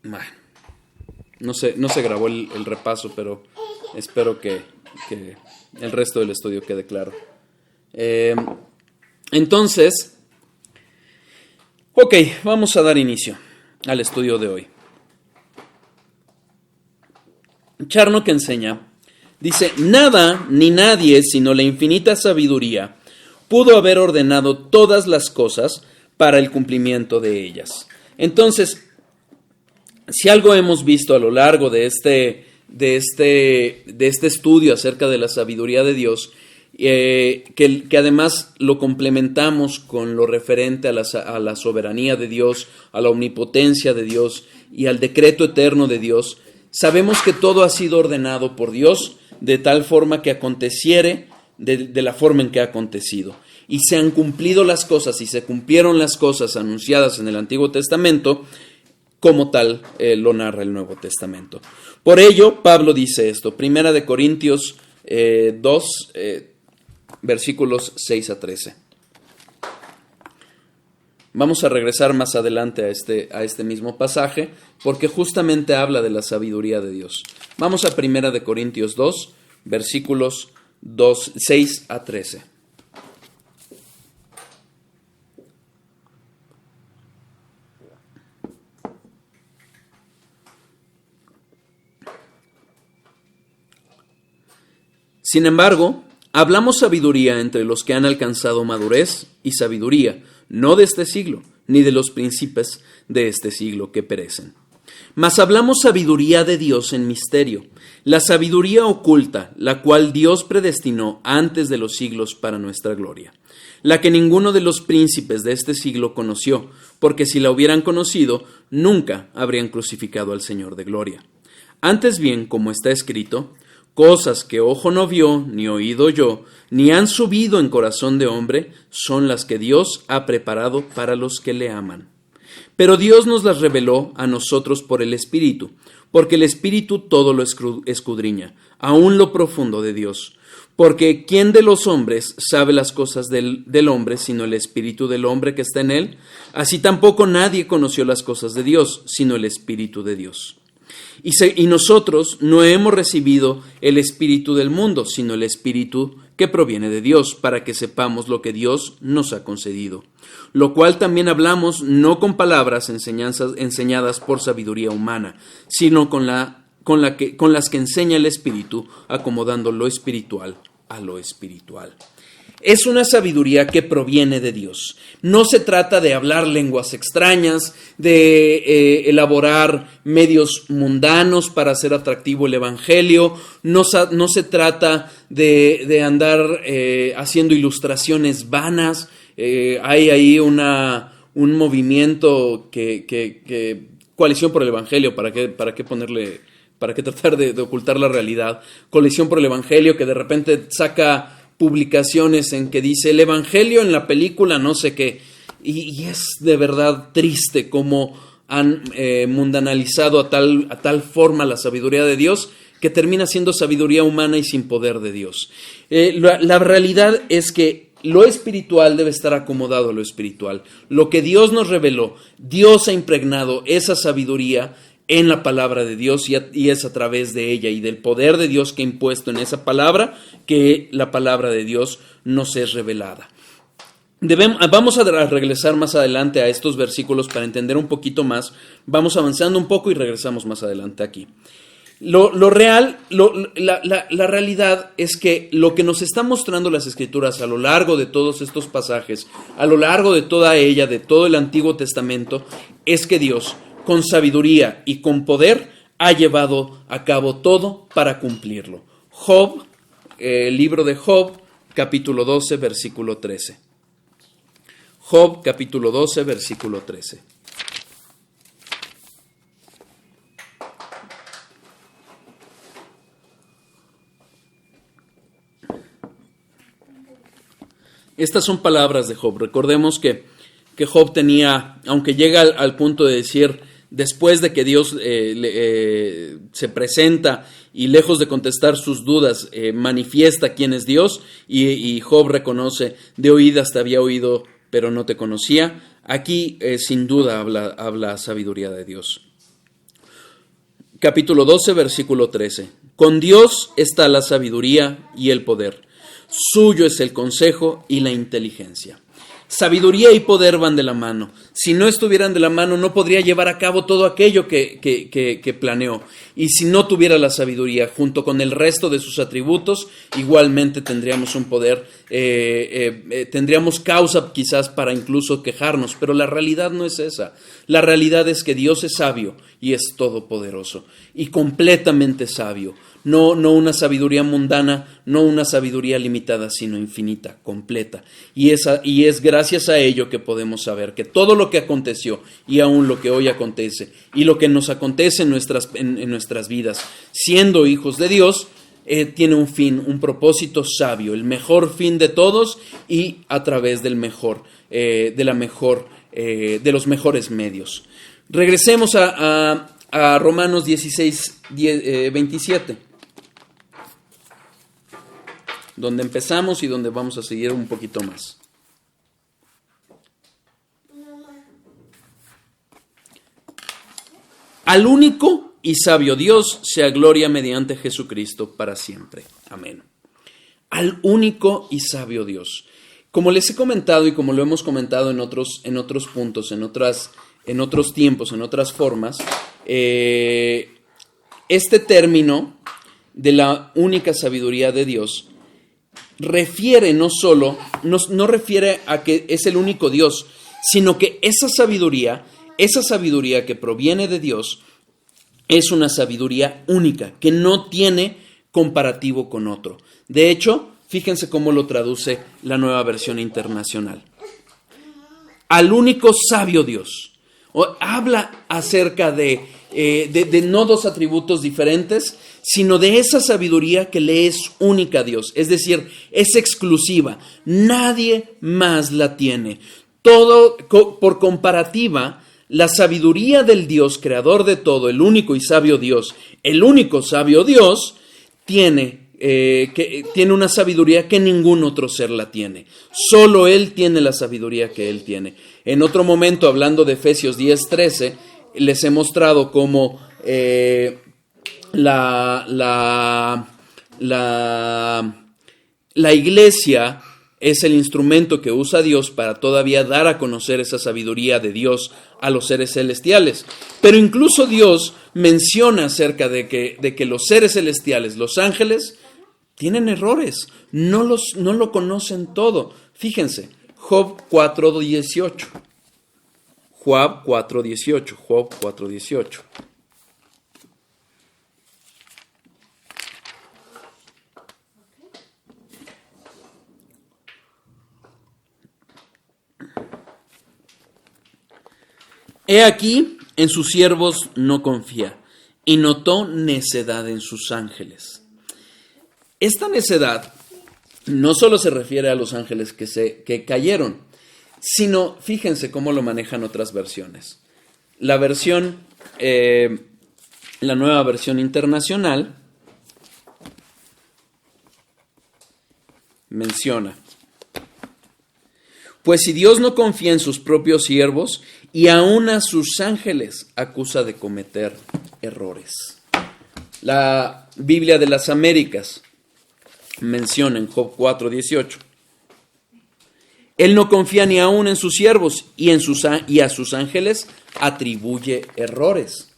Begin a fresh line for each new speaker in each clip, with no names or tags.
Bueno, no se grabó el repaso, pero espero que el resto del estudio quede claro. Entonces, ok, vamos a dar inicio al estudio de hoy. Charnock enseña, dice, nada ni nadie sino la infinita sabiduría pudo haber ordenado todas las cosas para el cumplimiento de ellas. Entonces, si algo hemos visto a lo largo de este estudio acerca de la sabiduría de Dios, que además lo complementamos con lo referente a la soberanía de Dios, a la omnipotencia de Dios y al decreto eterno de Dios, sabemos que todo ha sido ordenado por Dios de tal forma que aconteciere de la forma en que ha acontecido. Y se han cumplido las cosas y se cumplieron las cosas anunciadas en el Antiguo Testamento, como tal lo narra el Nuevo Testamento. Por ello, Pablo dice esto, 1 Corintios 2, versículos 6 a 13. Vamos a regresar más adelante a este mismo pasaje, porque justamente habla de la sabiduría de Dios. Vamos a 1 Corintios 2, versículos 6 a 13. Sin embargo, hablamos sabiduría entre los que han alcanzado madurez y sabiduría, no de este siglo, ni de los príncipes de este siglo que perecen. Mas hablamos sabiduría de Dios en misterio, la sabiduría oculta, la cual Dios predestinó antes de los siglos para nuestra gloria, la que ninguno de los príncipes de este siglo conoció, porque si la hubieran conocido, nunca habrían crucificado al Señor de gloria. Antes bien, como está escrito, cosas que ojo no vio, ni oído oyó, ni han subido en corazón de hombre, son las que Dios ha preparado para los que le aman. Pero Dios nos las reveló a nosotros por el Espíritu, porque el Espíritu todo lo escudriña, aún lo profundo de Dios. Porque ¿quién de los hombres sabe las cosas del hombre, sino el Espíritu del hombre que está en él? Así tampoco nadie conoció las cosas de Dios, sino el Espíritu de Dios. Y nosotros no hemos recibido el espíritu del mundo, sino el espíritu que proviene de Dios, para que sepamos lo que Dios nos ha concedido. Lo cual también hablamos no con palabras enseñadas por sabiduría humana, sino con las que enseña el Espíritu, acomodando lo espiritual a lo espiritual. Es una sabiduría que proviene de Dios. No se trata de hablar lenguas extrañas, de elaborar medios mundanos para hacer atractivo el Evangelio. No se trata de andar haciendo ilustraciones vanas. Hay ahí un movimiento que coalición por el Evangelio, ¿para qué tratar de ocultar la realidad? Coalición por el Evangelio que de repente saca publicaciones en que dice el Evangelio en la película no sé qué, y es de verdad triste cómo han mundanalizado a tal forma la sabiduría de Dios que termina siendo sabiduría humana y sin poder de Dios. La realidad es que lo espiritual debe estar acomodado a lo espiritual. Lo que Dios nos reveló, Dios ha impregnado esa sabiduría en la palabra de Dios y es a través de ella y del poder de Dios que ha impuesto en esa palabra que la palabra de Dios nos es revelada. Vamos a regresar más adelante a estos versículos para entender un poquito más. Vamos avanzando un poco y regresamos más adelante aquí. La realidad es que lo que nos está mostrando las Escrituras a lo largo de todos estos pasajes, a lo largo de toda ella, de todo el Antiguo Testamento, es que Dios, con sabiduría y con poder, ha llevado a cabo todo para cumplirlo. Job, el libro de Job, capítulo 12, versículo 13. Job, capítulo 12, versículo 13. Estas son palabras de Job. Recordemos que Job tenía, aunque llega al punto de decir, después de que Dios se presenta y lejos de contestar sus dudas, manifiesta quién es Dios, y Job reconoce, de oídas te había oído, pero no te conocía. Aquí sin duda habla sabiduría de Dios. capítulo 12, versículo 13. Con Dios está la sabiduría y el poder. Suyo es el consejo y la inteligencia. Sabiduría y poder van de la mano. Si no estuvieran de la mano, no podría llevar a cabo todo aquello que planeó. Y si no tuviera la sabiduría, junto con el resto de sus atributos, igualmente tendríamos un poder, tendríamos causa quizás para incluso quejarnos. Pero la realidad no es esa. La realidad es que Dios es sabio y es todopoderoso. Y completamente sabio. No una sabiduría mundana, no una sabiduría limitada, sino infinita, completa. Y es gracias a ello que podemos saber que todo lo que aconteció y aún lo que hoy acontece y lo que nos acontece en nuestras vidas, siendo hijos de Dios, tiene un fin, un propósito sabio, el mejor fin de todos y a través del mejor, de los mejores medios. Regresemos a Romanos 16, 27. Donde empezamos y donde vamos a seguir un poquito más. Al único y sabio Dios sea gloria mediante Jesucristo para siempre. Amén. Al único y sabio Dios. Como les he comentado y como lo hemos comentado en otros puntos, en otros tiempos, en otras formas, este término de la única sabiduría de Dios refiere no refiere a que es el único Dios, sino que esa sabiduría que proviene de Dios es una sabiduría única, que no tiene comparativo con otro. De hecho, fíjense cómo lo traduce la Nueva Versión Internacional. Al único sabio Dios. Habla acerca de no dos atributos diferentes, sino de esa sabiduría que le es única a Dios, es decir, es exclusiva, nadie más la tiene. Todo por comparativa, la sabiduría del Dios creador de todo, el único y sabio Dios, tiene una sabiduría que ningún otro ser la tiene. Solo Él tiene la sabiduría que Él tiene. En otro momento, hablando de Efesios 10:13, les he mostrado cómo la iglesia es el instrumento que usa Dios para todavía dar a conocer esa sabiduría de Dios a los seres celestiales. Pero incluso Dios menciona acerca de que los seres celestiales, los ángeles, tienen errores, no lo conocen todo. Fíjense, Job 4:18. Job 4:18. He aquí, en sus siervos no confía, y notó necedad en sus ángeles. Esta necedad no solo se refiere a los ángeles que cayeron, sino, fíjense cómo lo manejan otras versiones. La Nueva Versión Internacional menciona: pues si Dios no confía en sus propios siervos, y aún a sus ángeles acusa de cometer errores. La Biblia de las Américas menciona en Job 4:18: Él no confía ni aún en sus siervos y a sus ángeles atribuye errores.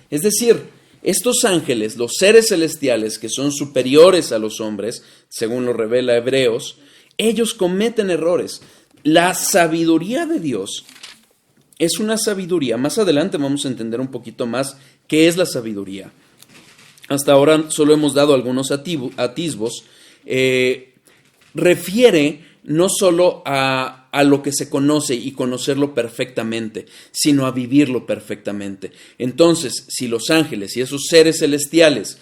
Es decir, estos ángeles, los seres celestiales que son superiores a los hombres, según lo revela Hebreos, ellos cometen errores. La sabiduría de Dios es una sabiduría. Más adelante vamos a entender un poquito más qué es la sabiduría. Hasta ahora solo hemos dado algunos atisbos. Refiere no solo a lo que se conoce y conocerlo perfectamente, sino a vivirlo perfectamente. Entonces, si los ángeles y esos seres celestiales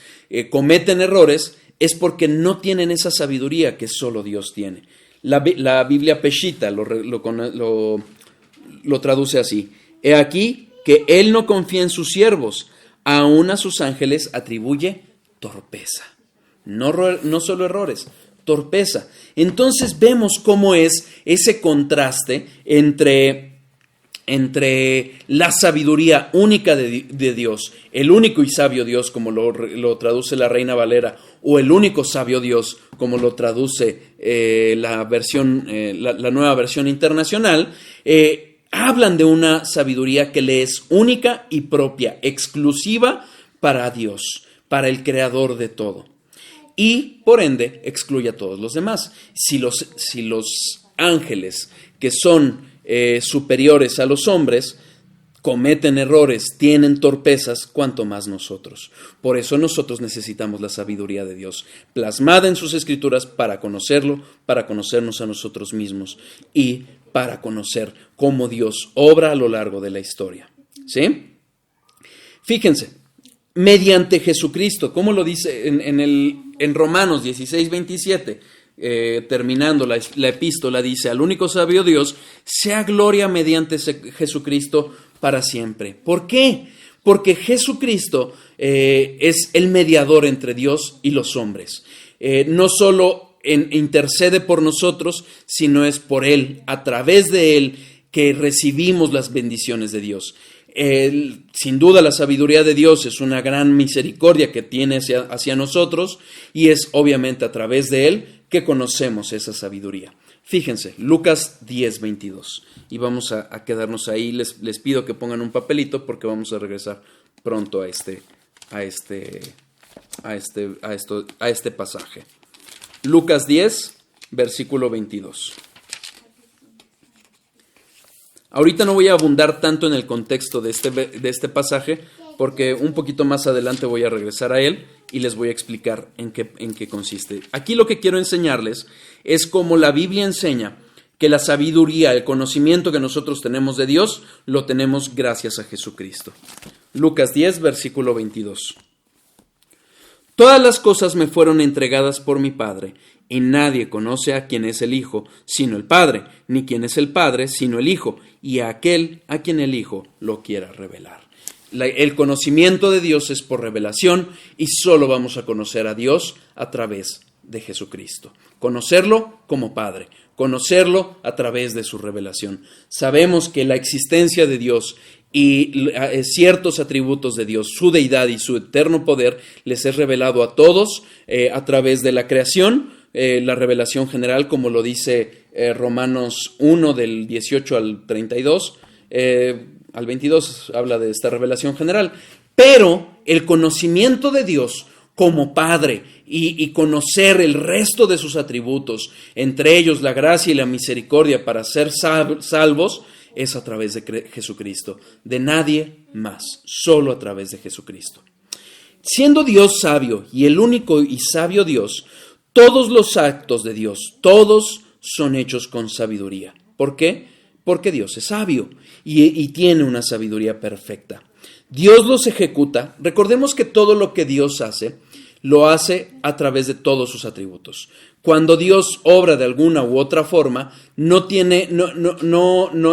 cometen errores, es porque no tienen esa sabiduría que solo Dios tiene. La Biblia Peshitta lo traduce así: he aquí que Él no confía en sus siervos, aún a sus ángeles atribuye torpeza. No solo errores, torpeza. Entonces vemos cómo es ese contraste entre entre la sabiduría única de Dios, el único y sabio Dios, como lo traduce la Reina Valera, o el único sabio Dios, como lo traduce la nueva versión internacional, hablan de una sabiduría que le es única y propia, exclusiva para Dios, para el creador de todo. Y, por ende, excluye a todos los demás. Si los ángeles, que son superiores a los hombres, cometen errores, tienen torpezas, cuanto más nosotros. Por eso nosotros necesitamos la sabiduría de Dios, plasmada en sus escrituras para conocerlo, para conocernos a nosotros mismos y para conocer cómo Dios obra a lo largo de la historia. ¿Sí? Fíjense, mediante Jesucristo, como lo dice en Romanos 16:27, terminando la epístola, dice: al único sabio Dios sea gloria mediante Jesucristo para siempre. ¿Por qué? Porque Jesucristo es el mediador entre Dios y los hombres. No solo intercede por nosotros, sino es por Él, a través de Él, que recibimos las bendiciones de Dios. Sin duda la sabiduría de Dios es una gran misericordia que tiene hacia nosotros, y es obviamente a través de Él que conocemos esa sabiduría. Fíjense, Lucas 10:22, y vamos a quedarnos ahí. Les pido que pongan un papelito porque vamos a regresar pronto a este pasaje. Lucas 10, versículo 22. Ahorita no voy a abundar tanto en el contexto de este pasaje, porque un poquito más adelante voy a regresar a él y les voy a explicar en qué consiste. Aquí lo que quiero enseñarles es cómo la Biblia enseña que la sabiduría, el conocimiento que nosotros tenemos de Dios, lo tenemos gracias a Jesucristo. Lucas 10, versículo 22. Todas las cosas me fueron entregadas por mi Padre, y nadie conoce a quién es el Hijo, sino el Padre, ni quién es el Padre, sino el Hijo, y a aquel a quien el Hijo lo quiera revelar. El conocimiento de Dios es por revelación, y solo vamos a conocer a Dios a través de Jesucristo. Conocerlo como Padre, conocerlo a través de su revelación. Sabemos que la existencia de Dios y ciertos atributos de Dios, su deidad y su eterno poder, les es revelado a todos a través de la creación, la revelación general, como lo dice Romanos 1 del 18 al 32, al 22 habla de esta revelación general, pero el conocimiento de Dios como Padre y conocer el resto de sus atributos, entre ellos la gracia y la misericordia para ser salvos, es a través de Jesucristo, de nadie más, solo a través de Jesucristo. Siendo Dios sabio y el único y sabio Dios, todos los actos de Dios, todos son hechos con sabiduría. ¿Por qué? Porque Dios es sabio y tiene una sabiduría perfecta. Dios los ejecuta. Recordemos que todo lo que Dios hace, lo hace a través de todos sus atributos. Cuando Dios obra de alguna u otra forma, no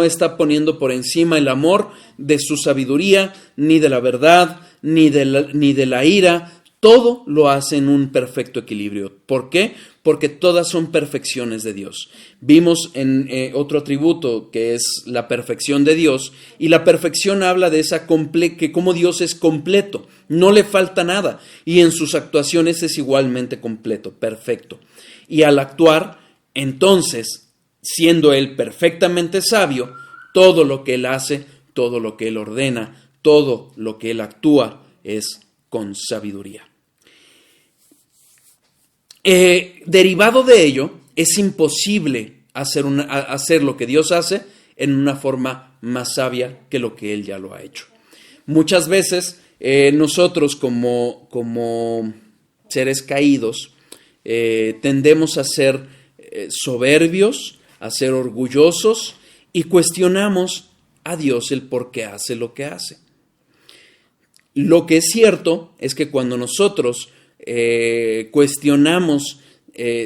está poniendo por encima el amor de su sabiduría, ni de la verdad, ni de la ira. Todo lo hace en un perfecto equilibrio. ¿Por qué? Porque todas son perfecciones de Dios. Vimos en otro atributo que es la perfección de Dios, y la perfección habla de que como Dios es completo, no le falta nada, y en sus actuaciones es igualmente completo, perfecto. Y al actuar, entonces, siendo Él perfectamente sabio, todo lo que Él hace, todo lo que Él ordena, todo lo que Él actúa es con sabiduría. Derivado de ello, es imposible hacer lo que Dios hace en una forma más sabia que lo que Él ya lo ha hecho. Muchas veces nosotros como seres caídos tendemos a ser soberbios, a ser orgullosos, y cuestionamos a Dios el por qué hace lo que hace. Lo que es cierto es que cuando nosotros cuestionamos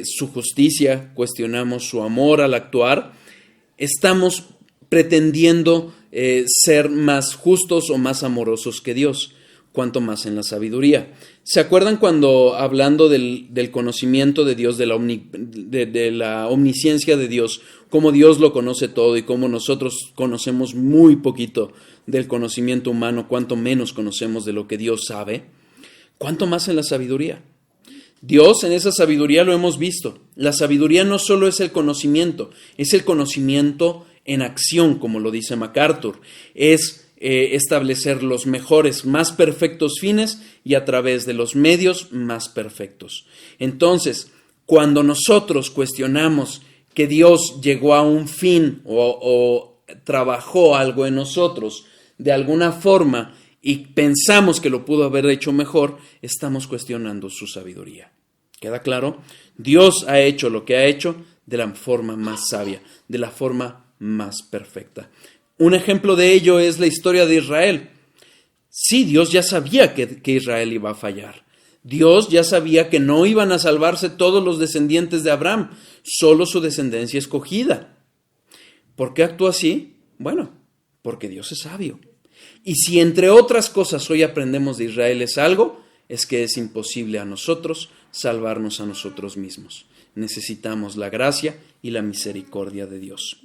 su justicia, cuestionamos su amor al actuar, estamos pretendiendo ser más justos o más amorosos que Dios, cuanto más en la sabiduría. ¿Se acuerdan cuando, hablando del conocimiento de Dios, de la omnisciencia de Dios, cómo Dios lo conoce todo y cómo nosotros conocemos muy poquito del conocimiento humano, cuánto menos conocemos de lo que Dios sabe? ¿Cuánto más en la sabiduría? Dios, en esa sabiduría lo hemos visto. La sabiduría no solo es el conocimiento en acción, como lo dice MacArthur. Es establecer los mejores, más perfectos fines y a través de los medios más perfectos. Entonces, cuando nosotros cuestionamos que Dios llegó a un fin o trabajó algo en nosotros de alguna forma y pensamos que lo pudo haber hecho mejor, estamos cuestionando su sabiduría. ¿Queda claro? Dios ha hecho lo que ha hecho de la forma más sabia, de la forma más perfecta. Un ejemplo de ello es la historia de Israel. Sí, Dios ya sabía que Israel iba a fallar. Dios ya sabía que no iban a salvarse todos los descendientes de Abraham, solo su descendencia escogida. ¿Por qué actuó así? Bueno, porque Dios es sabio. Y si entre otras cosas hoy aprendemos de Israel es algo, es que es imposible a nosotros salvarnos a nosotros mismos. Necesitamos la gracia y la misericordia de Dios.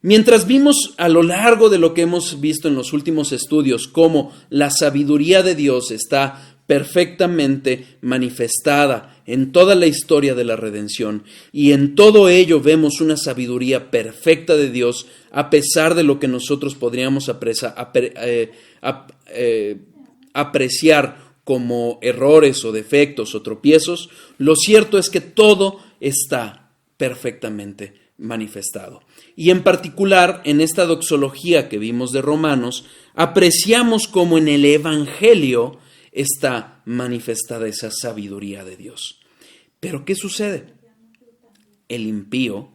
Mientras vimos a lo largo de lo que hemos visto en los últimos estudios cómo la sabiduría de Dios está perfectamente manifestada en toda la historia de la redención, y en todo ello vemos una sabiduría perfecta de Dios a pesar de lo que nosotros podríamos apreciar como errores o defectos o tropiezos, lo cierto es que todo está perfectamente manifestado. Y en particular, en esta doxología que vimos de Romanos, apreciamos cómo en el Evangelio está manifestada esa sabiduría de Dios. Pero ¿qué sucede? El impío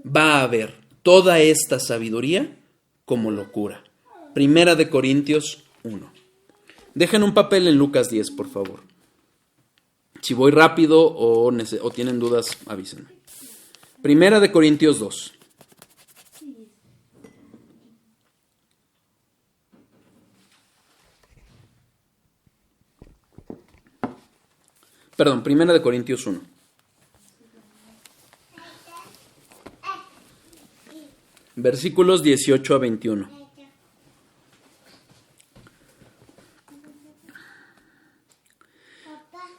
va a ver toda esta sabiduría como locura. Primera de Corintios 1. Dejen un papel en Lucas 10, por favor. Si voy rápido o tienen dudas, avísenme. Primera de Corintios 2. Perdón, Primera de Corintios 1. Versículos 18 a 21.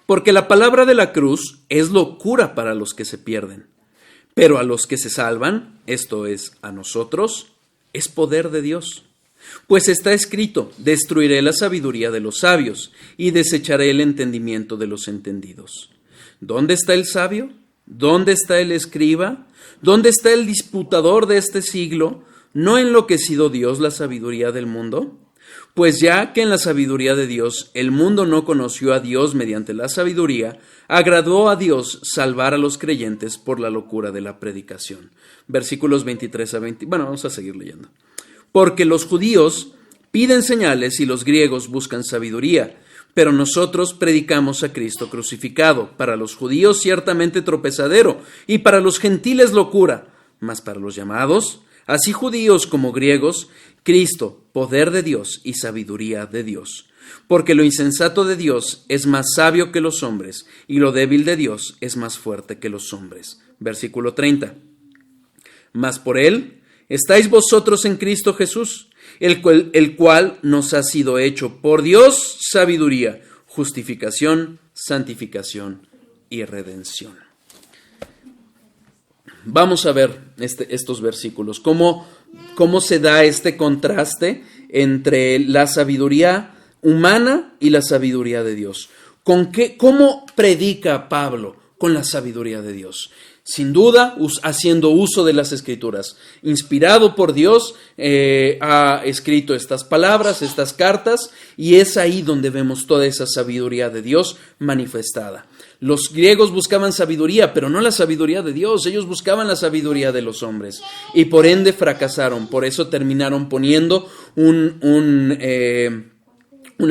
Porque la palabra de la cruz es locura para los que se pierden, pero a los que se salvan, esto es, a nosotros, es poder de Dios. Pues está escrito, destruiré la sabiduría de los sabios y desecharé el entendimiento de los entendidos. ¿Dónde está el sabio? ¿Dónde está el escriba? ¿Dónde está el disputador de este siglo? ¿No ha enloquecido Dios la sabiduría del mundo? Pues ya que en la sabiduría de Dios el mundo no conoció a Dios mediante la sabiduría, agradó a Dios salvar a los creyentes por la locura de la predicación. Versículos 23 a 20. Bueno, vamos a seguir leyendo. Porque los judíos piden señales y los griegos buscan sabiduría, pero nosotros predicamos a Cristo crucificado, para los judíos ciertamente tropezadero, y para los gentiles locura, mas para los llamados, así judíos como griegos, Cristo, poder de Dios y sabiduría de Dios. Porque lo insensato de Dios es más sabio que los hombres, y lo débil de Dios es más fuerte que los hombres. Versículo 30. Mas por él estáis vosotros en Cristo Jesús, el cual nos ha sido hecho por Dios sabiduría, justificación, santificación y redención. Vamos a ver estos versículos, cómo se da este contraste entre la sabiduría humana y la sabiduría de Dios. ¿Cómo predica Pablo? Con la sabiduría de Dios. Sin duda, haciendo uso de las Escrituras. Inspirado por Dios, ha escrito estas palabras, estas cartas, y es ahí donde vemos toda esa sabiduría de Dios manifestada. Los griegos buscaban sabiduría, pero no la sabiduría de Dios. Ellos buscaban la sabiduría de los hombres y por ende fracasaron. Por eso terminaron poniendo una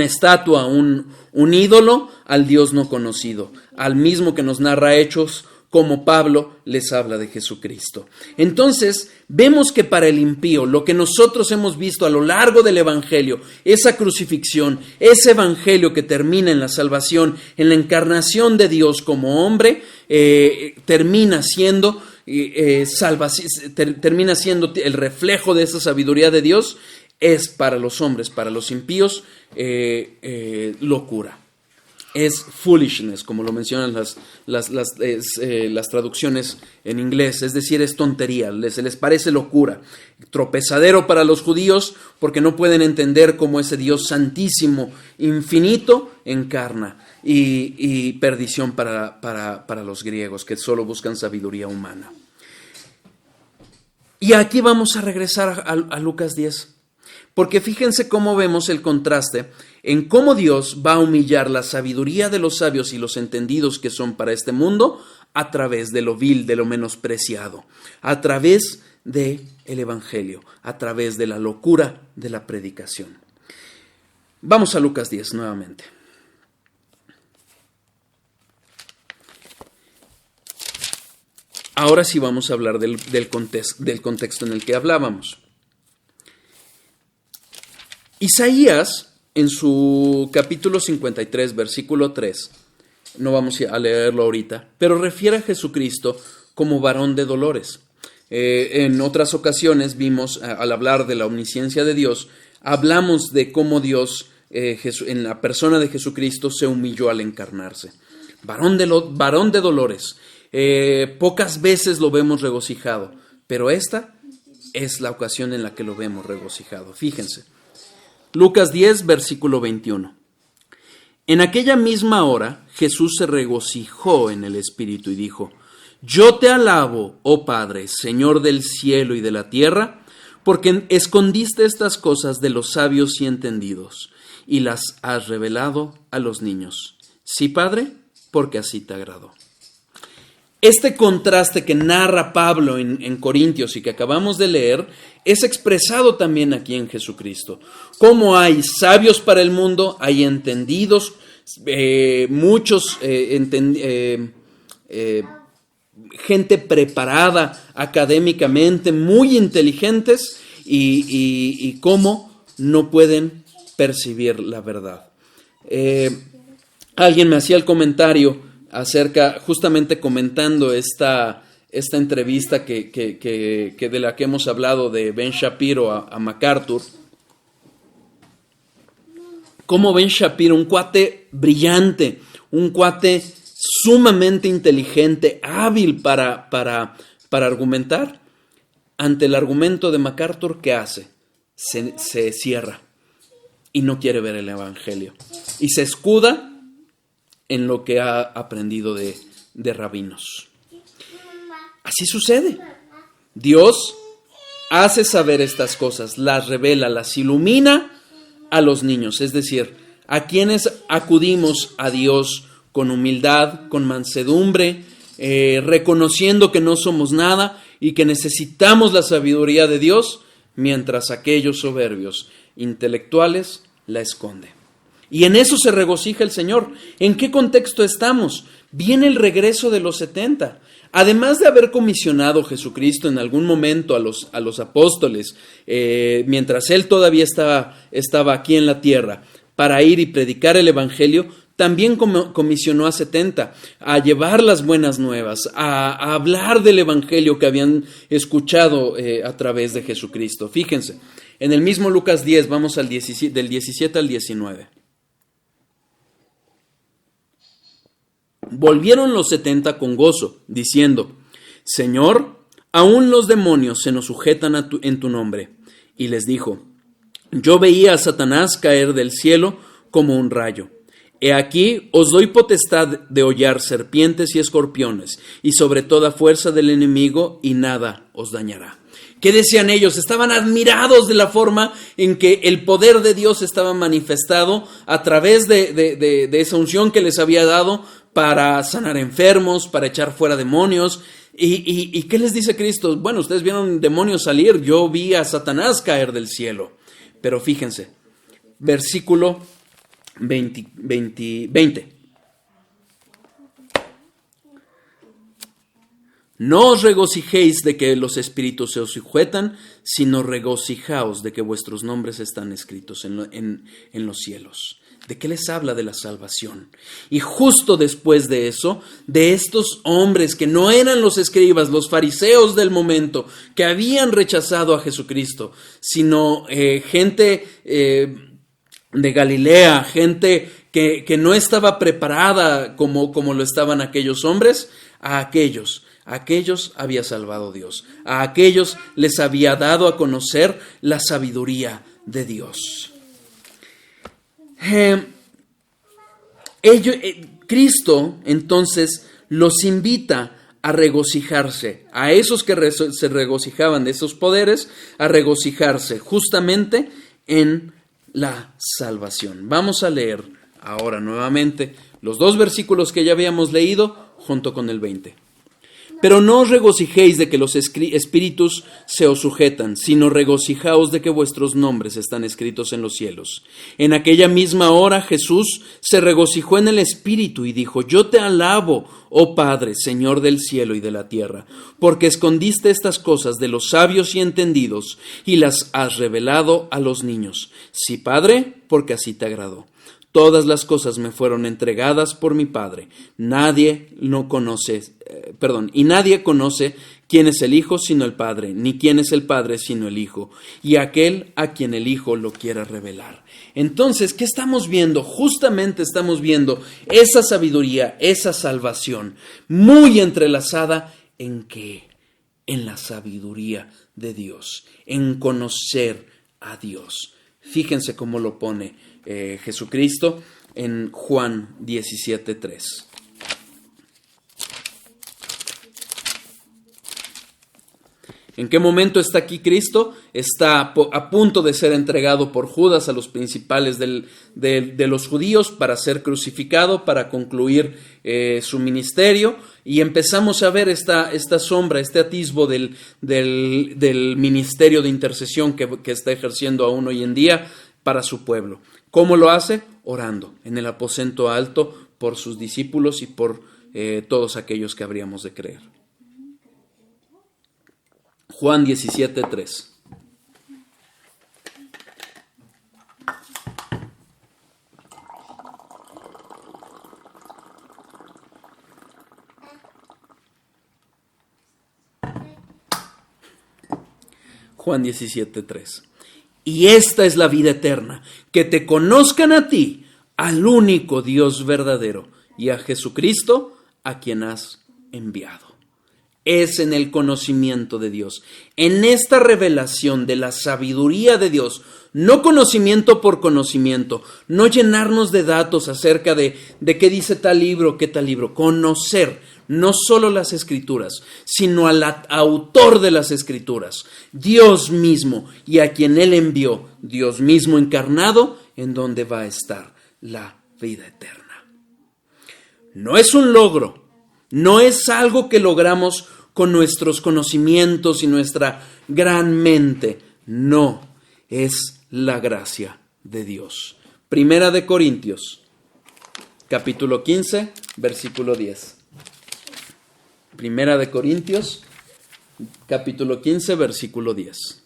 estatua, un ídolo al Dios no conocido, al mismo que nos narra Hechos como Pablo les habla de Jesucristo. Entonces, vemos que para el impío, lo que nosotros hemos visto a lo largo del Evangelio, esa crucifixión, ese Evangelio que termina en la salvación, en la encarnación de Dios como hombre, termina siendo el reflejo de esa sabiduría de Dios, es para los hombres, para los impíos, locura. Es foolishness, como lo mencionan las traducciones en inglés, es decir, es tontería, se les parece locura. Tropezadero para los judíos porque no pueden entender cómo ese Dios santísimo, infinito, encarna, y perdición para los griegos que solo buscan sabiduría humana. Y aquí vamos a regresar a Lucas 10, porque fíjense cómo vemos el contraste en cómo Dios va a humillar la sabiduría de los sabios y los entendidos que son para este mundo a través de lo vil, de lo menospreciado, a través del Evangelio, a través de la locura de la predicación. Vamos a Lucas 10 nuevamente. Ahora sí vamos a hablar del contexto en el que hablábamos. Isaías, en su capítulo 53, versículo 3, no vamos a leerlo ahorita, pero refiere a Jesucristo como varón de dolores. En otras ocasiones vimos, al hablar de la omnisciencia de Dios, hablamos de cómo Dios, en la persona de Jesucristo, se humilló al encarnarse. Varón de dolores. Pocas veces lo vemos regocijado, pero esta es la ocasión en la que lo vemos regocijado. Fíjense. Lucas 10, versículo 21. En aquella misma hora Jesús se regocijó en el Espíritu y dijo: Yo te alabo, oh Padre, Señor del cielo y de la tierra, porque escondiste estas cosas de los sabios y entendidos, y las has revelado a los niños. Sí, Padre, porque así te agradó. Este contraste que narra Pablo en Corintios y que acabamos de leer es expresado también aquí en Jesucristo. Como hay sabios para el mundo, hay entendidos, muchos, gente preparada académicamente, muy inteligentes y cómo no pueden percibir la verdad. Alguien me hacía el comentario acerca, justamente comentando esta entrevista que de la que hemos hablado de Ben Shapiro a MacArthur, como Ben Shapiro, un cuate brillante, un cuate sumamente inteligente, hábil para argumentar, ante el argumento de MacArthur, ¿qué hace? Se cierra y no quiere ver el Evangelio y se escuda en lo que ha aprendido de rabinos. Así sucede. Dios hace saber estas cosas, las revela, las ilumina a los niños, es decir, a quienes acudimos a Dios con humildad, con mansedumbre, reconociendo que no somos nada y que necesitamos la sabiduría de Dios, mientras aquellos soberbios intelectuales la esconden. Y en eso se regocija el Señor. ¿En qué contexto estamos? Viene el regreso de los 70. Además de haber comisionado Jesucristo en algún momento a los apóstoles, mientras Él todavía estaba aquí en la tierra, para ir y predicar el Evangelio, también comisionó a 70 a llevar las buenas nuevas, a hablar del Evangelio que habían escuchado a través de Jesucristo. Fíjense, en el mismo Lucas 10, vamos del 17 al 19. Volvieron los 70 con gozo, diciendo: Señor, aún los demonios se nos sujetan en tu nombre. Y les dijo: Yo veía a Satanás caer del cielo como un rayo. He aquí, os doy potestad de hollar serpientes y escorpiones, y sobre toda fuerza del enemigo, y nada os dañará. ¿Qué decían ellos? Estaban admirados de la forma en que el poder de Dios estaba manifestado a través de esa unción que les había dado para sanar enfermos, para echar fuera demonios. ¿Y qué les dice Cristo? Bueno, ustedes vieron demonios salir, yo vi a Satanás caer del cielo. Pero fíjense, versículo 20. No os regocijéis de que los espíritus se os sujetan, sino regocijaos de que vuestros nombres están escritos en los cielos. ¿De qué les habla? De la salvación. Y justo después de eso, de estos hombres que no eran los escribas, los fariseos del momento, que habían rechazado a Jesucristo, sino gente de Galilea, gente que no estaba preparada como lo estaban aquellos hombres, a aquellos había salvado Dios. A aquellos les había dado a conocer la sabiduría de Dios. Cristo entonces los invita a regocijarse, a esos que se regocijaban de esos poderes, a regocijarse justamente en la salvación. Vamos a leer ahora nuevamente los 2 versículos que ya habíamos leído junto con el 20. Pero no os regocijéis de que los espíritus se os sujetan, sino regocijaos de que vuestros nombres están escritos en los cielos. En aquella misma hora Jesús se regocijó en el Espíritu y dijo: Yo te alabo, oh Padre, Señor del cielo y de la tierra, porque escondiste estas cosas de los sabios y entendidos y las has revelado a los niños. Sí, Padre, porque así te agradó. Todas las cosas me fueron entregadas por mi Padre. Nadie conoce quién es el Hijo sino el Padre, ni quién es el Padre sino el Hijo, y aquel a quien el Hijo lo quiera revelar. Entonces, ¿qué estamos viendo? Justamente estamos viendo esa sabiduría, esa salvación, muy entrelazada ¿en qué? En la sabiduría de Dios, en conocer a Dios. Fíjense cómo lo pone Jesucristo en Juan 17:3. ¿En qué momento está aquí Cristo? Está a punto de ser entregado por Judas a los principales de los judíos para ser crucificado, para concluir su ministerio, y empezamos a ver esta sombra, este atisbo del ministerio de intercesión que está ejerciendo aún hoy en día para su pueblo. ¿Cómo lo hace? Orando en el aposento alto por sus discípulos y por todos aquellos que habríamos de creer. Juan 17:3. Juan 17:3. Y esta es la vida eterna, que te conozcan a ti, al único Dios verdadero, y a Jesucristo, a quien has enviado. Es en el conocimiento de Dios, en esta revelación de la sabiduría de Dios, no conocimiento por conocimiento, no llenarnos de datos acerca de qué dice tal libro, qué tal libro, conocer no solo las Escrituras, sino al autor de las Escrituras, Dios mismo, y a quien Él envió, Dios mismo encarnado, en donde va a estar la vida eterna. No es un logro, no es algo que logramos con nuestros conocimientos y nuestra gran mente, no, es la gracia de Dios. Primera de Corintios, capítulo 15, versículo 10. Primera de Corintios, capítulo 15, versículo 10.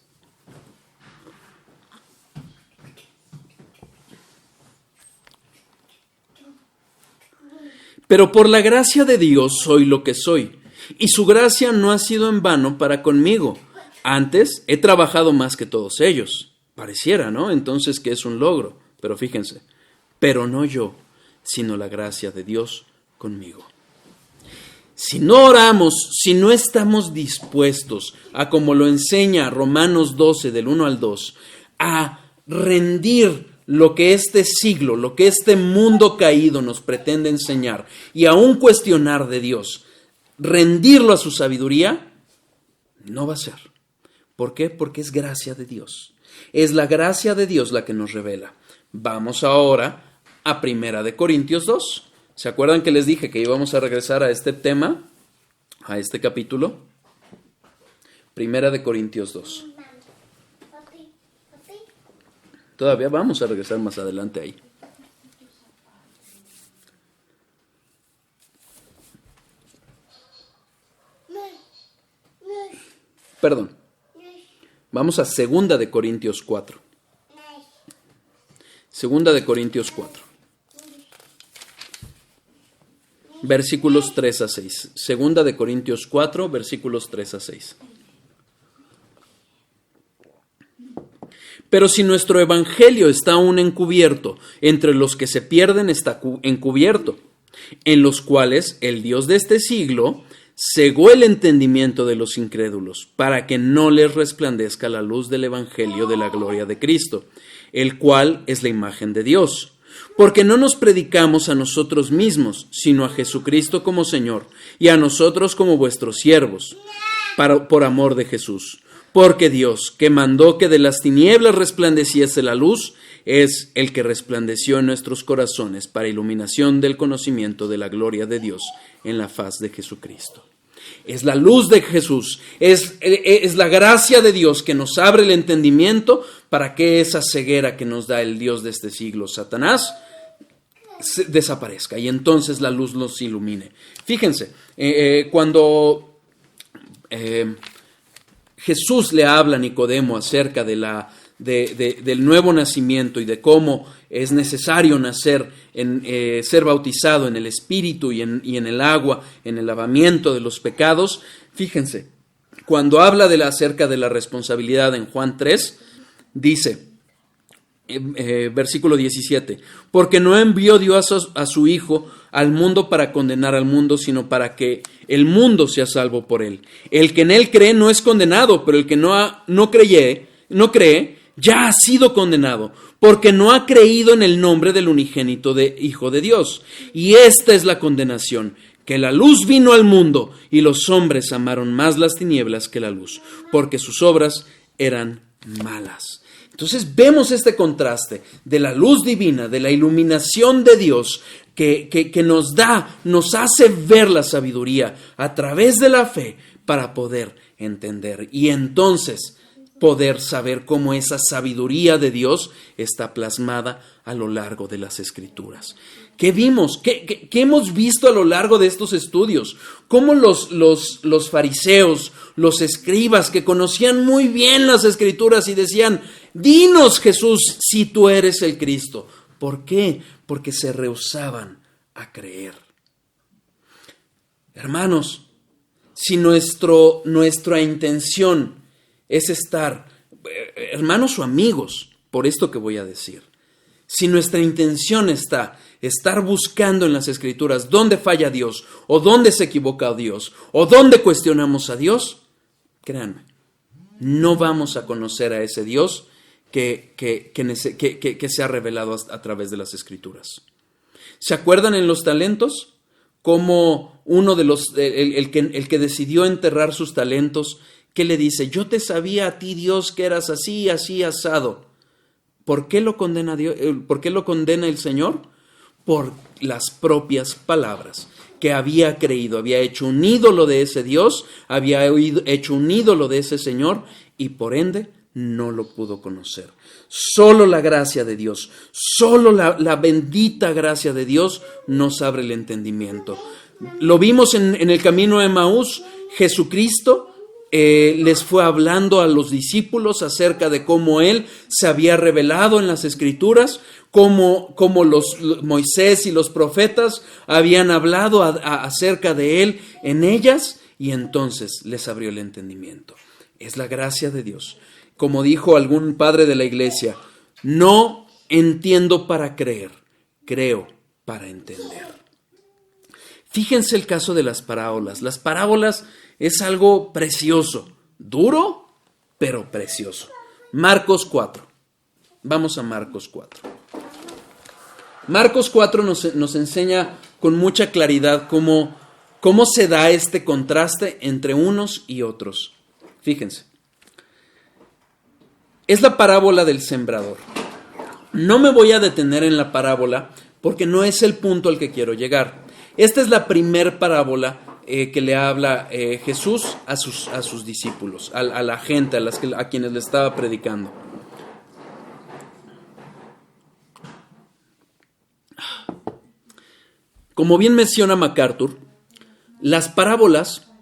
Pero por la gracia de Dios soy lo que soy, y su gracia no ha sido en vano para conmigo. Antes he trabajado más que todos ellos. Pareciera, ¿no? Entonces que es un logro. Pero fíjense, pero no yo, sino la gracia de Dios conmigo. Si no oramos, si no estamos dispuestos a, como lo enseña Romanos 12, del 1 al 2, a rendir lo que este siglo, lo que este mundo caído nos pretende enseñar y aún cuestionar de Dios, rendirlo a su sabiduría, no va a ser. ¿Por qué? Porque es gracia de Dios. Es la gracia de Dios la que nos revela. Vamos ahora a Primera de Corintios 2. ¿Se acuerdan que les dije que íbamos a regresar a este tema, a este capítulo? Primera de Corintios 2. Todavía vamos a regresar más adelante ahí. Perdón. Vamos a 2 de Corintios 4. 2 de Corintios 4. Versículos 3 a 6. 2 de Corintios 4, versículos 3 a 6. Pero si nuestro evangelio está aún encubierto, entre los que se pierden está encubierto, en los cuales el Dios de este siglo cegó el entendimiento de los incrédulos, para que no les resplandezca la luz del evangelio de la gloria de Cristo, el cual es la imagen de Dios. Porque no nos predicamos a nosotros mismos, sino a Jesucristo como Señor, y a nosotros como vuestros siervos, por amor de Jesús. Porque Dios, que mandó que de las tinieblas resplandeciese la luz, es el que resplandeció en nuestros corazones para iluminación del conocimiento de la gloria de Dios en la faz de Jesucristo. Es la luz de Jesús, es la gracia de Dios que nos abre el entendimiento para que esa ceguera que nos da el Dios de este siglo, Satanás, desaparezca y entonces la luz nos ilumine. Fíjense, cuando Jesús le habla a Nicodemo acerca del nuevo nacimiento y de cómo es necesario nacer, ser bautizado en el Espíritu y en el agua, en el lavamiento de los pecados. Fíjense, cuando habla acerca de la responsabilidad en Juan 3, dice, versículo 17, porque no envió Dios a su Hijo al mundo para condenar al mundo, sino para que el mundo sea salvo por él. El que en él cree no es condenado, pero el que no cree, ya ha sido condenado, porque no ha creído en el nombre del unigénito de Hijo de Dios. Y esta es la condenación, que la luz vino al mundo, y los hombres amaron más las tinieblas que la luz, porque sus obras eran malas. Entonces vemos este contraste de la luz divina, de la iluminación de Dios, que nos hace ver la sabiduría a través de la fe para poder entender. Y entonces poder saber cómo esa sabiduría de Dios está plasmada a lo largo de las Escrituras. ¿Qué vimos? ¿Qué hemos visto a lo largo de estos estudios? Cómo los fariseos, los escribas que conocían muy bien las Escrituras y decían, dinos, Jesús, si tú eres el Cristo. ¿Por qué? Porque se rehusaban a creer. Hermanos, si nuestra intención es estar, hermanos o amigos, por esto que voy a decir, si nuestra intención está estar buscando en las Escrituras dónde falla Dios, o dónde se equivoca Dios, o dónde cuestionamos a Dios, créanme, no vamos a conocer a ese Dios que se ha revelado a través de las Escrituras. ¿Se acuerdan en los talentos? Como uno de el que decidió enterrar sus talentos, ¿qué le dice? Yo te sabía a ti, Dios, que eras así, así, asado. ¿Por qué lo condena Dios? ¿Por qué lo condena el Señor? Por las propias palabras que había creído, había hecho un ídolo de ese Dios, había hecho un ídolo de ese Señor y por ende no lo pudo conocer. Solo la gracia de Dios, solo la bendita gracia de Dios nos abre el entendimiento. Lo vimos en el camino de Emaús. Jesucristo les fue hablando a los discípulos acerca de cómo Él se había revelado en las Escrituras, cómo Moisés y los profetas habían hablado acerca de Él en ellas, y entonces les abrió el entendimiento. Es la gracia de Dios. Como dijo algún padre de la iglesia, no entiendo para creer, creo para entender. Fíjense el caso de las parábolas. Las parábolas es algo precioso, duro, pero precioso. Marcos 4. Vamos a Marcos 4. Marcos 4 nos enseña con mucha claridad cómo se da este contraste entre unos y otros. Fíjense. Es la parábola del sembrador. No me voy a detener en la parábola porque no es el punto al que quiero llegar. Esta es la primer parábola que le habla Jesús a sus discípulos, a la gente, a quienes le estaba predicando. Como bien menciona MacArthur, las parábolas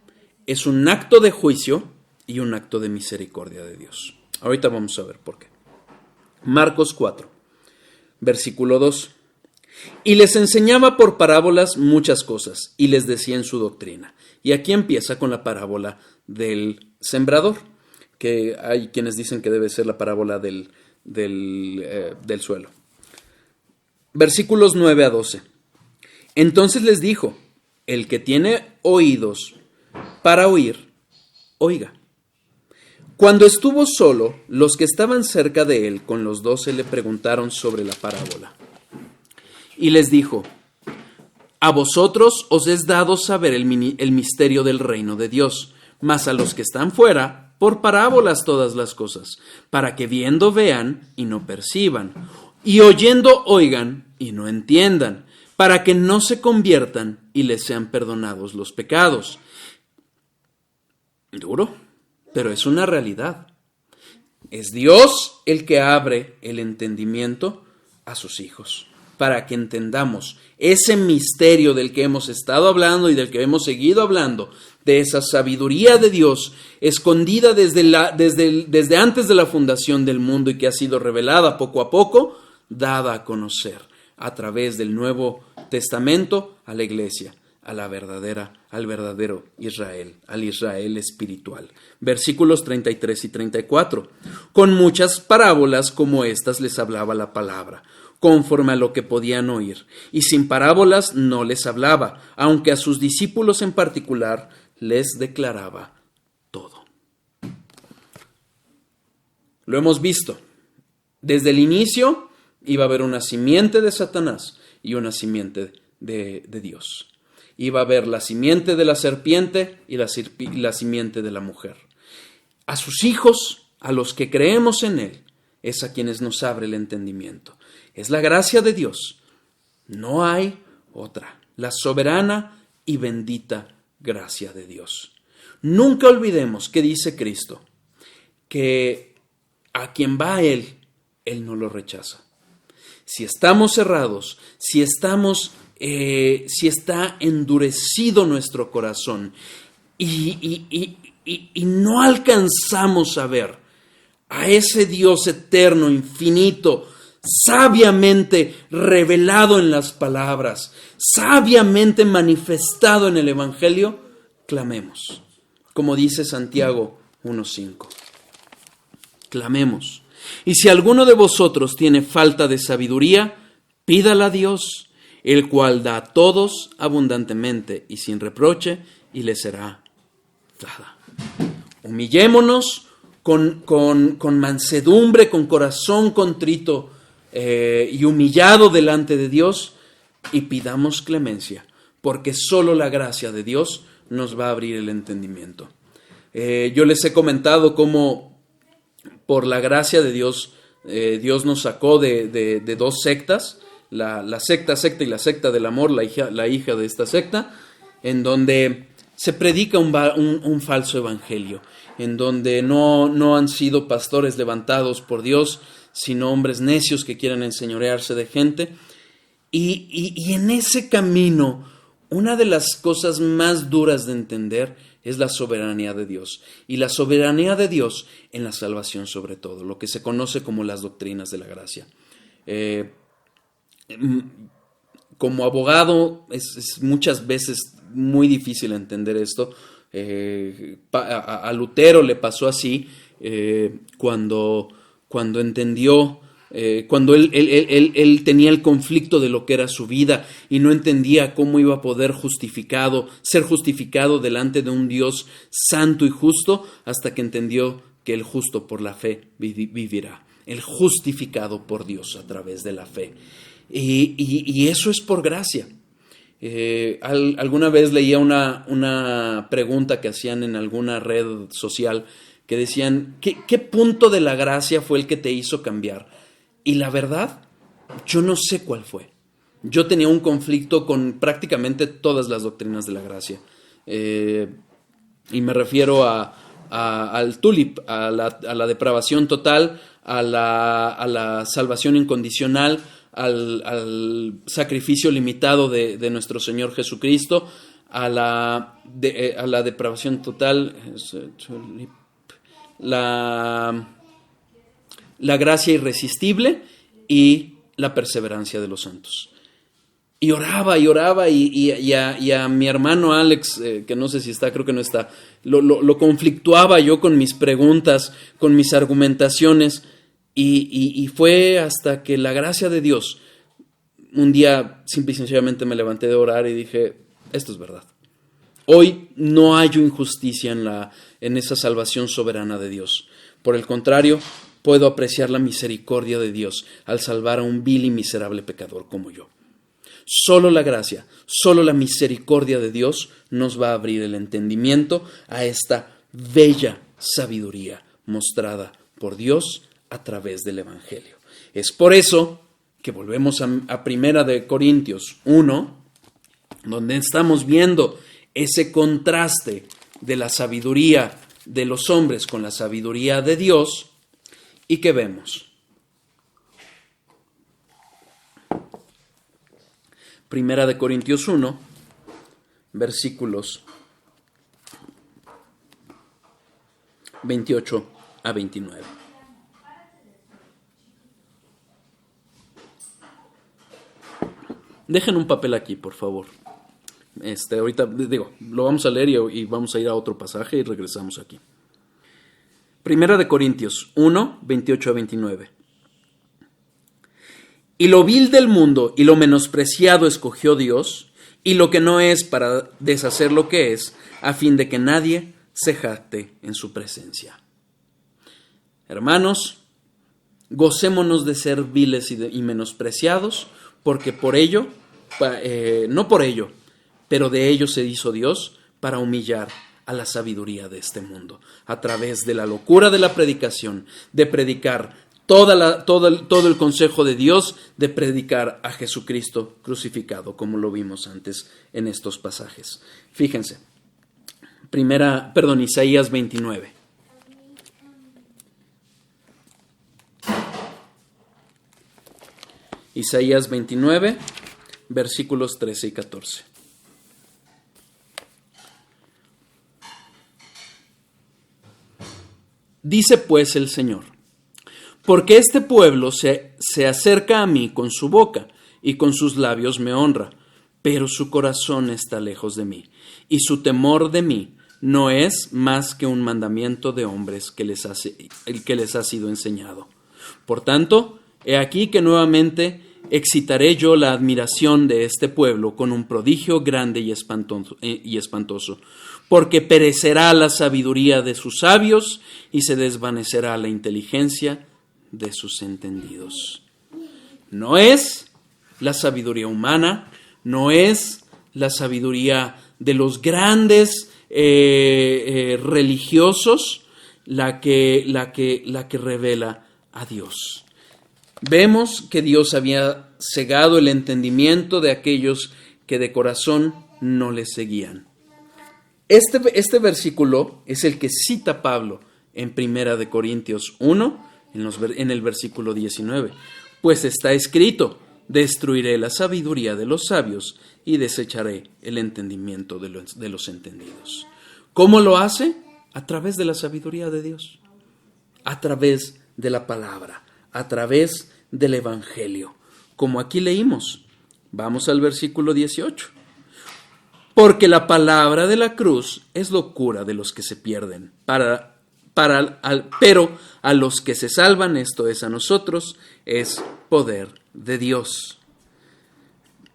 es un acto de juicio y un acto de misericordia de Dios. Ahorita vamos a ver por qué. Marcos 4, versículo 2. Y les enseñaba por parábolas muchas cosas, y les decía en su doctrina. Y aquí empieza con la parábola del sembrador, que hay quienes dicen que debe ser la parábola del suelo. Versículos 9 a 12. Entonces les dijo, el que tiene oídos para oír, oiga. Cuando estuvo solo, los que estaban cerca de él con los 12 le preguntaron sobre la parábola. Y les dijo, a vosotros os es dado saber el misterio del reino de Dios, mas a los que están fuera, por parábolas todas las cosas, para que viendo vean y no perciban, y oyendo oigan y no entiendan, para que no se conviertan y les sean perdonados los pecados. Duro, pero es una realidad. Es Dios el que abre el entendimiento a sus hijos, para que entendamos ese misterio del que hemos estado hablando y del que hemos seguido hablando, de esa sabiduría de Dios escondida desde antes de la fundación del mundo y que ha sido revelada poco a poco, dada a conocer a través del Nuevo Testamento a la iglesia, al verdadero Israel, al Israel espiritual. Versículos 33 y 34. Con muchas parábolas como estas les hablaba la palabra, conforme a lo que podían oír, y sin parábolas no les hablaba, aunque a sus discípulos en particular les declaraba todo. Lo hemos visto. Desde el inicio iba a haber una simiente de Satanás y una simiente de Dios. Iba a haber la simiente de la serpiente y la simiente de la mujer. A sus hijos, a los que creemos en Él, es a quienes nos abre el entendimiento. Es la gracia de Dios. No hay otra. La soberana y bendita gracia de Dios. Nunca olvidemos que dice Cristo, que a quien va a Él, Él no lo rechaza. Si estamos cerrados, si está endurecido nuestro corazón y no alcanzamos a ver a ese Dios eterno, infinito, sabiamente revelado en las palabras, sabiamente manifestado en el Evangelio, clamemos, como dice Santiago 1:5. Clamemos. Y si alguno de vosotros tiene falta de sabiduría, pídala a Dios, el cual da a todos abundantemente y sin reproche, y le será dada. Humillémonos con mansedumbre, con corazón contrito y humillado delante de Dios, y pidamos clemencia, porque solo la gracia de Dios nos va a abrir el entendimiento. Yo les he comentado cómo por la gracia de Dios, Dios nos sacó de dos sectas, la secta y la secta del amor, la hija de esta secta, en donde se predica un falso evangelio, en donde no han sido pastores levantados por Dios, sino hombres necios que quieren enseñorearse de gente. Y en ese camino, una de las cosas más duras de entender es la soberanía de Dios. Y la soberanía de Dios en la salvación sobre todo, lo que se conoce como las doctrinas de la gracia. Como abogado es muchas veces muy difícil entender esto. A Lutero le pasó así cuando entendió, cuando él tenía el conflicto de lo que era su vida y no entendía cómo iba a poder ser justificado delante de un Dios santo y justo, hasta que entendió que el justo por la fe vivirá, el justificado por Dios a través de la fe. Y eso es por gracia. Alguna vez leía una pregunta que hacían en alguna red social que decían, ¿qué punto de la gracia fue el que te hizo cambiar? Y la verdad, yo no sé cuál fue. Yo tenía un conflicto con prácticamente todas las doctrinas de la gracia. Y me refiero al tulip, a la depravación total, a la salvación incondicional, al sacrificio limitado de nuestro Señor Jesucristo, a la depravación total, la gracia irresistible y la perseverancia de los santos. Y oraba y a mi hermano Alex, que no sé si está, creo que no está, lo conflictuaba yo con mis preguntas, con mis argumentaciones, y fue hasta que la gracia de Dios, un día simple y sencillamente me levanté de orar y dije, esto es verdad. Hoy no hallo injusticia en esa salvación soberana de Dios. Por el contrario, puedo apreciar la misericordia de Dios al salvar a un vil y miserable pecador como yo. Solo la gracia, solo la misericordia de Dios nos va a abrir el entendimiento a esta bella sabiduría mostrada por Dios a través del Evangelio. Es por eso que volvemos a Primera de Corintios 1, donde estamos viendo ese contraste de la sabiduría de los hombres con la sabiduría de Dios, y que vemos. Primera de Corintios 1, versículos 28 a 29. Dejen un papel aquí, por favor. Ahorita lo vamos a leer y vamos a ir a otro pasaje y regresamos aquí. Primera de Corintios 1, 28 a 29. Y lo vil del mundo y lo menospreciado escogió Dios, y lo que no es para deshacer lo que es, a fin de que nadie se jacte en su presencia. Hermanos, gocémonos de ser viles y menospreciados, porque por ello, no por ello, pero de ello se hizo Dios para humillar a la sabiduría de este mundo, a través de la locura de la predicación, de predicar todo el consejo de Dios, de predicar a Jesucristo crucificado, como lo vimos antes en estos pasajes. Fíjense, Isaías 29. Isaías 29, versículos 13 y 14. Dice pues el Señor: porque este pueblo se acerca a mí con su boca y con sus labios me honra, pero su corazón está lejos de mí, y su temor de mí no es más que un mandamiento de hombres que les ha sido enseñado. Por tanto, he aquí que nuevamente excitaré yo la admiración de este pueblo con un prodigio grande y espantoso, porque perecerá la sabiduría de sus sabios y se desvanecerá la inteligencia de sus entendidos. No es la sabiduría humana, no es la sabiduría de los grandes religiosos la que revela a Dios. Vemos que Dios había cegado el entendimiento de aquellos que de corazón no le seguían. Este versículo es el que cita Pablo en Primera de Corintios 1, en el versículo 19. Pues está escrito: destruiré la sabiduría de los sabios y desecharé el entendimiento de los entendidos. ¿Cómo lo hace? A través de la sabiduría de Dios, a través de la palabra, a través del Evangelio. Como aquí leímos, vamos al versículo 18. Porque la palabra de la cruz es locura de los que se pierden, pero a los que se salvan, esto es a nosotros, es poder de Dios.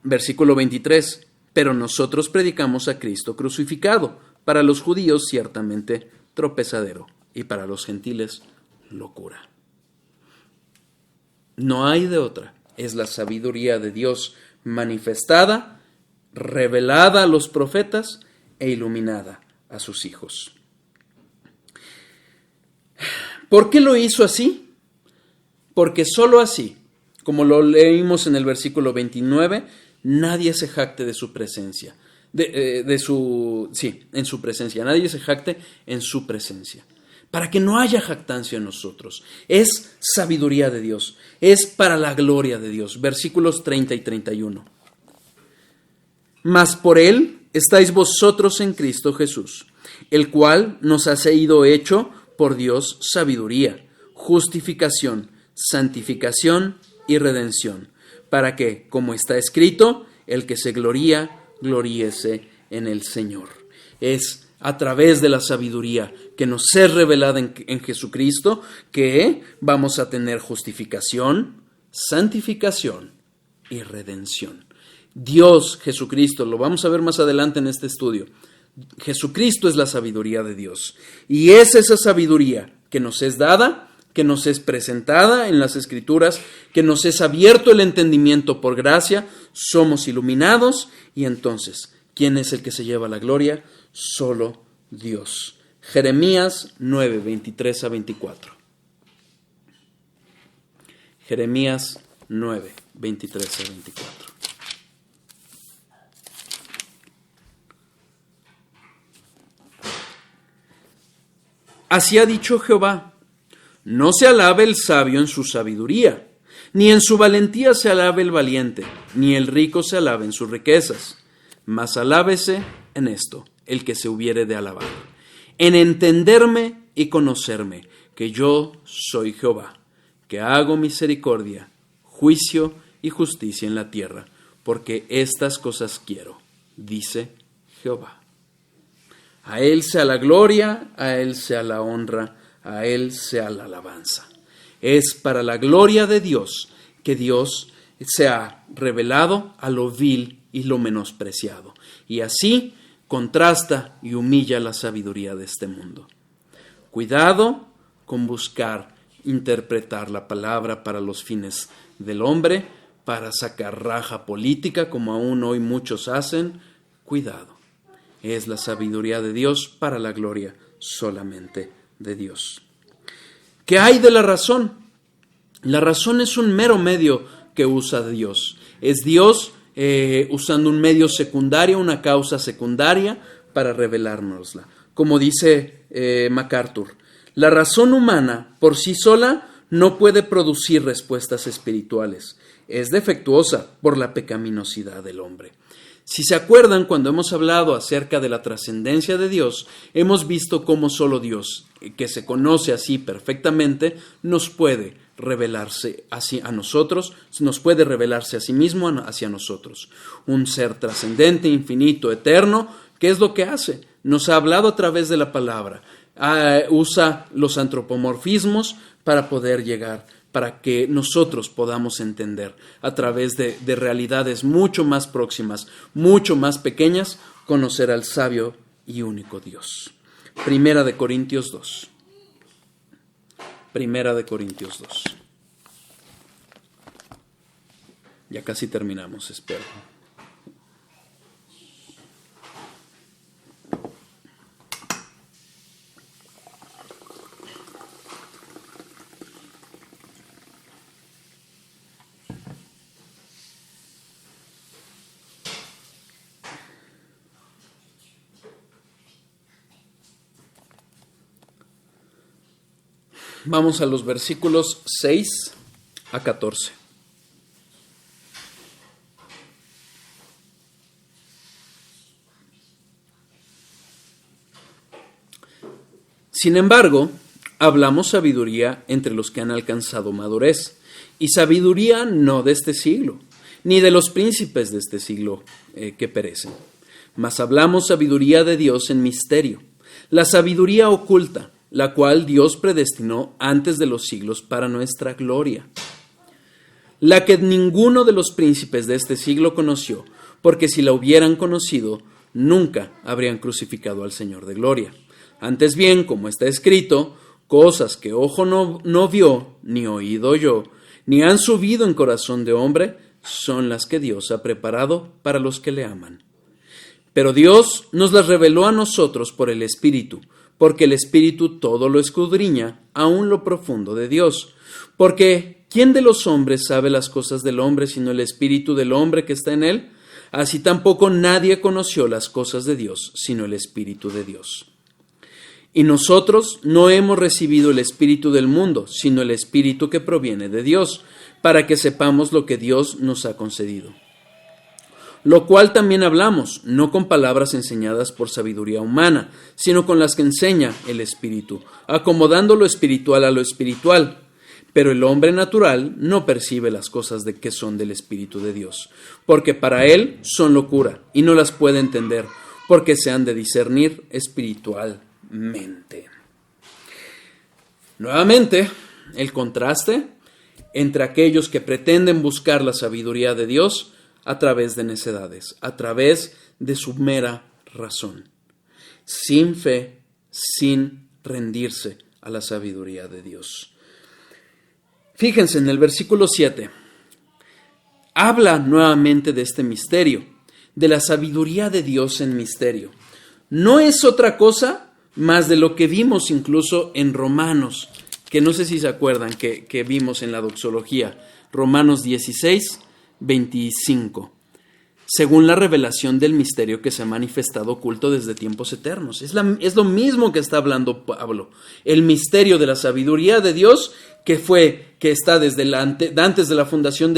Versículo 23. Pero nosotros predicamos a Cristo crucificado, para los judíos ciertamente tropezadero, y para los gentiles locura. No hay de otra, es la sabiduría de Dios manifestada, revelada a los profetas e iluminada a sus hijos. ¿Por qué lo hizo así? Porque sólo así, como lo leímos en el versículo 29, nadie se jacte de su presencia, en su presencia, nadie se jacte en su presencia. Para que no haya jactancia en nosotros. Es sabiduría de Dios, es para la gloria de Dios. Versículos 30 y 31. Mas por él estáis vosotros en Cristo Jesús, el cual nos ha sido hecho por Dios sabiduría, justificación, santificación y redención, para que, como está escrito, el que se gloría, gloríese en el Señor. Es a través de la sabiduría que nos es revelada en Jesucristo que vamos a tener justificación, santificación y redención. Dios, Jesucristo, lo vamos a ver más adelante en este estudio. Jesucristo es la sabiduría de Dios. Y es esa sabiduría que nos es dada, que nos es presentada en las Escrituras, que nos es abierto el entendimiento por gracia, somos iluminados y entonces, ¿quién es el que se lleva la gloria? Solo Dios. Jeremías 9, 23 a 24. Jeremías 9, 23 a 24. Así ha dicho Jehová: no se alabe el sabio en su sabiduría, ni en su valentía se alabe el valiente, ni el rico se alabe en sus riquezas, mas alábese en esto el que se hubiere de alabar, en entenderme y conocerme, que yo soy Jehová, que hago misericordia, juicio y justicia en la tierra, porque estas cosas quiero, dice Jehová. A Él sea la gloria, a Él sea la honra, a Él sea la alabanza. Es para la gloria de Dios que Dios se ha revelado a lo vil y lo menospreciado. Y así contrasta y humilla la sabiduría de este mundo. Cuidado con buscar interpretar la palabra para los fines del hombre, para sacar raja política, como aún hoy muchos hacen. Cuidado. Es la sabiduría de Dios para la gloria solamente de Dios. ¿Qué hay de la razón? La razón es un mero medio que usa Dios. Es Dios usando un medio secundario, una causa secundaria para revelárnosla. Como dice MacArthur, la razón humana por sí sola no puede producir respuestas espirituales. Es defectuosa por la pecaminosidad del hombre. Si se acuerdan, cuando hemos hablado acerca de la trascendencia de Dios, hemos visto cómo solo Dios, que se conoce así perfectamente, nos puede revelarse así a nosotros, nos puede revelarse a sí mismo hacia nosotros. Un ser trascendente, infinito, eterno, ¿qué es lo que hace? Nos ha hablado a través de la palabra, usa los antropomorfismos para poder llegar, para que nosotros podamos entender a través de realidades mucho más próximas, mucho más pequeñas, conocer al sabio y único Dios. Primera de Corintios 2. Primera de Corintios 2. Ya casi terminamos, espero. Vamos a los versículos 6 a 14. Sin embargo, hablamos sabiduría entre los que han alcanzado madurez, y sabiduría no de este siglo, ni de los príncipes de este siglo que perecen, mas hablamos sabiduría de Dios en misterio, la sabiduría oculta, la cual Dios predestinó antes de los siglos para nuestra gloria, la que ninguno de los príncipes de este siglo conoció, porque si la hubieran conocido, nunca habrían crucificado al Señor de gloria. Antes bien, como está escrito, cosas que ojo no vio, ni oído oyó, ni han subido en corazón de hombre, son las que Dios ha preparado para los que le aman. Pero Dios nos las reveló a nosotros por el Espíritu, porque el Espíritu todo lo escudriña, aun lo profundo de Dios. Porque ¿quién de los hombres sabe las cosas del hombre sino el Espíritu del hombre que está en él? Así tampoco nadie conoció las cosas de Dios sino el Espíritu de Dios. Y nosotros no hemos recibido el espíritu del mundo, sino el Espíritu que proviene de Dios, para que sepamos lo que Dios nos ha concedido. lo cual también hablamos, no con palabras enseñadas por sabiduría humana, sino con las que enseña el Espíritu, acomodando lo espiritual a lo espiritual. Pero el hombre natural no percibe las cosas de que son del Espíritu de Dios, porque para él son locura y no las puede entender, porque se han de discernir espiritualmente. Nuevamente, el contraste entre aquellos que pretenden buscar la sabiduría de Dios a través de necedades, a través de su mera razón, sin fe, sin rendirse a la sabiduría de Dios. Fíjense en el versículo 7, habla nuevamente de este misterio, de la sabiduría de Dios en misterio. No es otra cosa más de lo que vimos incluso en Romanos, que no sé si se acuerdan que vimos en la doxología, Romanos 16, 25. Según la revelación del misterio que se ha manifestado oculto desde tiempos eternos. Es lo mismo que está hablando Pablo. El misterio de la sabiduría de Dios que está desde antes de la fundación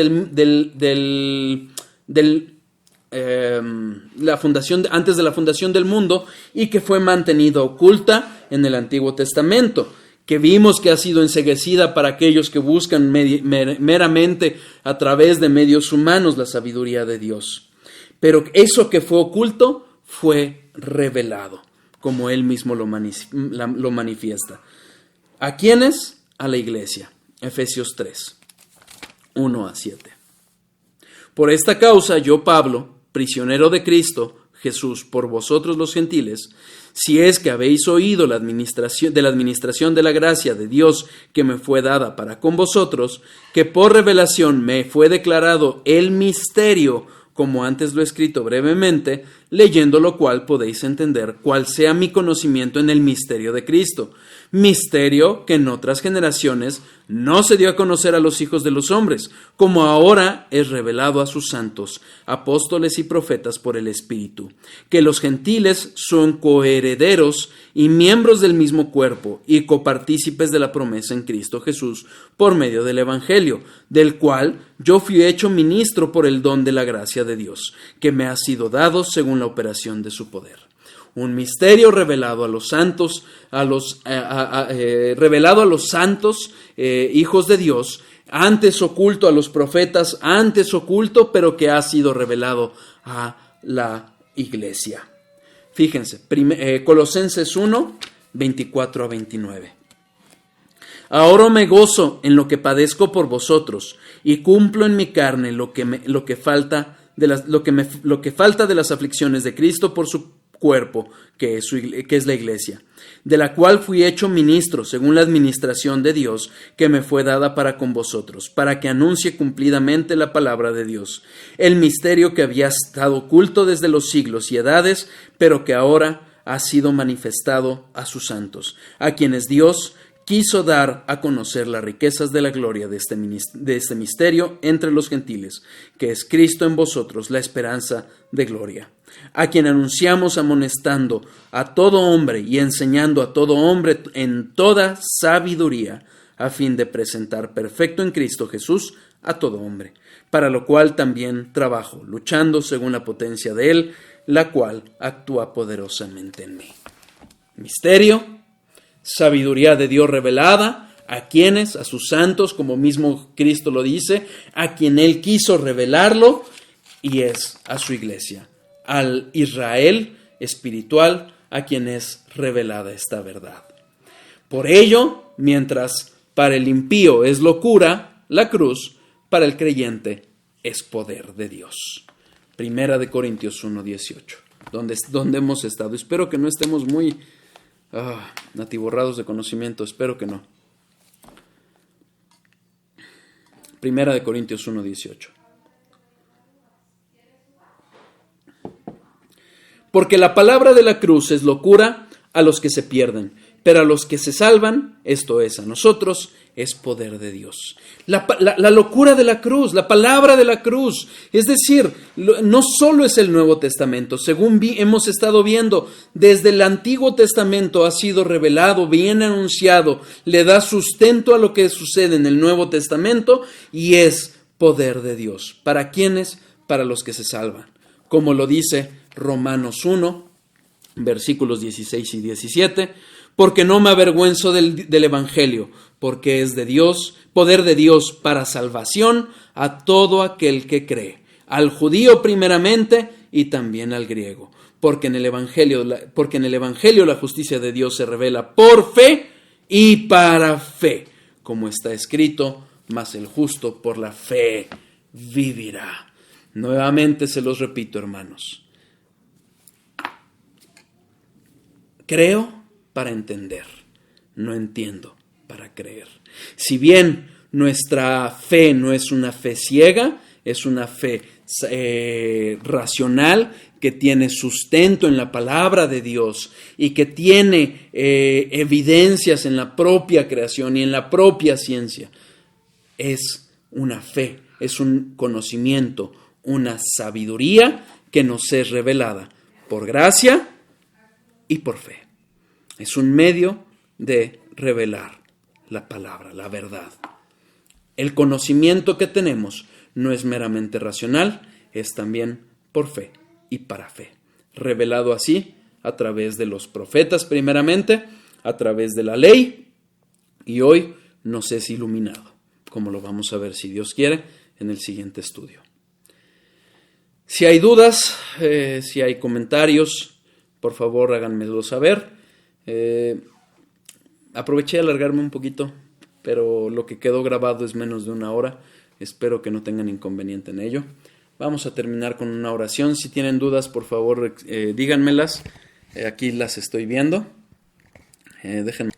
antes de la fundación del mundo, y que fue mantenida oculta en el Antiguo Testamento, que vimos que ha sido enceguecida para aquellos que buscan meramente a través de medios humanos la sabiduría de Dios. Pero eso que fue oculto fue revelado, como él mismo lo manifiesta. ¿A quiénes? A la iglesia. Efesios 3, 1-7. Por esta causa yo, Pablo, prisionero de Cristo Jesús por vosotros los gentiles, si es que habéis oído la administración de la gracia de Dios que me fue dada para con vosotros, que por revelación me fue declarado el misterio, como antes lo he escrito brevemente, leyendo lo cual podéis entender cuál sea mi conocimiento en el misterio de Cristo, misterio que en otras generaciones no se dio a conocer a los hijos de los hombres, como ahora es revelado a sus santos, apóstoles y profetas por el Espíritu, que los gentiles son coherederos y miembros del mismo cuerpo y copartícipes de la promesa en Cristo Jesús por medio del Evangelio, del cual yo fui hecho ministro por el don de la gracia de Dios, que me ha sido dado según la operación de su poder. Un misterio revelado a los santos, hijos de Dios, antes oculto a los profetas, antes oculto, pero que ha sido revelado a la iglesia. Fíjense, Colosenses 1, 24-29. Ahora me gozo en lo que padezco por vosotros y cumplo en mi carne lo que falta de las aflicciones de Cristo por su cuerpo, que es la iglesia, de la cual fui hecho ministro según la administración de Dios que me fue dada para con vosotros, para que anuncie cumplidamente la palabra de Dios, el misterio que había estado oculto desde los siglos y edades, pero que ahora ha sido manifestado a sus santos, a quienes Dios quiso dar a conocer las riquezas de la gloria de este misterio entre los gentiles, que es Cristo en vosotros, la esperanza de gloria, a quien anunciamos amonestando a todo hombre y enseñando a todo hombre en toda sabiduría, a fin de presentar perfecto en Cristo Jesús a todo hombre, para lo cual también trabajo, luchando según la potencia de Él, la cual actúa poderosamente en mí. Misterio, sabiduría de Dios revelada, ¿a quienes? A sus santos, como mismo Cristo lo dice, a quien Él quiso revelarlo, y es a su iglesia, al Israel espiritual, a quien es revelada esta verdad. Por ello, mientras para el impío es locura, la cruz, para el creyente es poder de Dios. Primera de Corintios 1:18, donde hemos estado. Espero que no estemos muy atiborrados de conocimiento, espero que no. Primera de Corintios 1:18. Porque la palabra de la cruz es locura a los que se pierden, pero a los que se salvan, esto es, a nosotros, es poder de Dios. La locura de la cruz, la palabra de la cruz, es decir, no solo es el Nuevo Testamento, según hemos estado viendo, desde el Antiguo Testamento ha sido revelado, bien anunciado, le da sustento a lo que sucede en el Nuevo Testamento y es poder de Dios. ¿Para quiénes? Para los que se salvan. como lo dice Romanos 1, versículos 16 y 17, porque no me avergüenzo del Evangelio, porque es de Dios, poder de Dios para salvación a todo aquel que cree, al judío primeramente y también al griego, porque en el Evangelio la justicia de Dios se revela por fe y para fe, como está escrito, mas el justo por la fe vivirá. Nuevamente se los repito, hermanos. Creo para entender, no entiendo para creer. Si bien nuestra fe no es una fe ciega, es una fe racional que tiene sustento en la palabra de Dios y que tiene evidencias en la propia creación y en la propia ciencia. Es una fe, es un conocimiento, una sabiduría que nos es revelada por gracia y por fe. Es un medio de revelar la palabra, la verdad. El conocimiento que tenemos no es meramente racional, es también por fe y para fe. Revelado así a través de los profetas primeramente, a través de la ley y hoy nos es iluminado, como lo vamos a ver si Dios quiere en el siguiente estudio. Si hay dudas, si hay comentarios, por favor háganmelo saber. Aproveché de alargarme un poquito, pero lo que quedó grabado es menos de 1 hora. Espero que no tengan inconveniente en ello. Vamos a terminar con una oración. Si tienen dudas, por favor, díganmelas. Aquí las estoy viendo. Déjenme.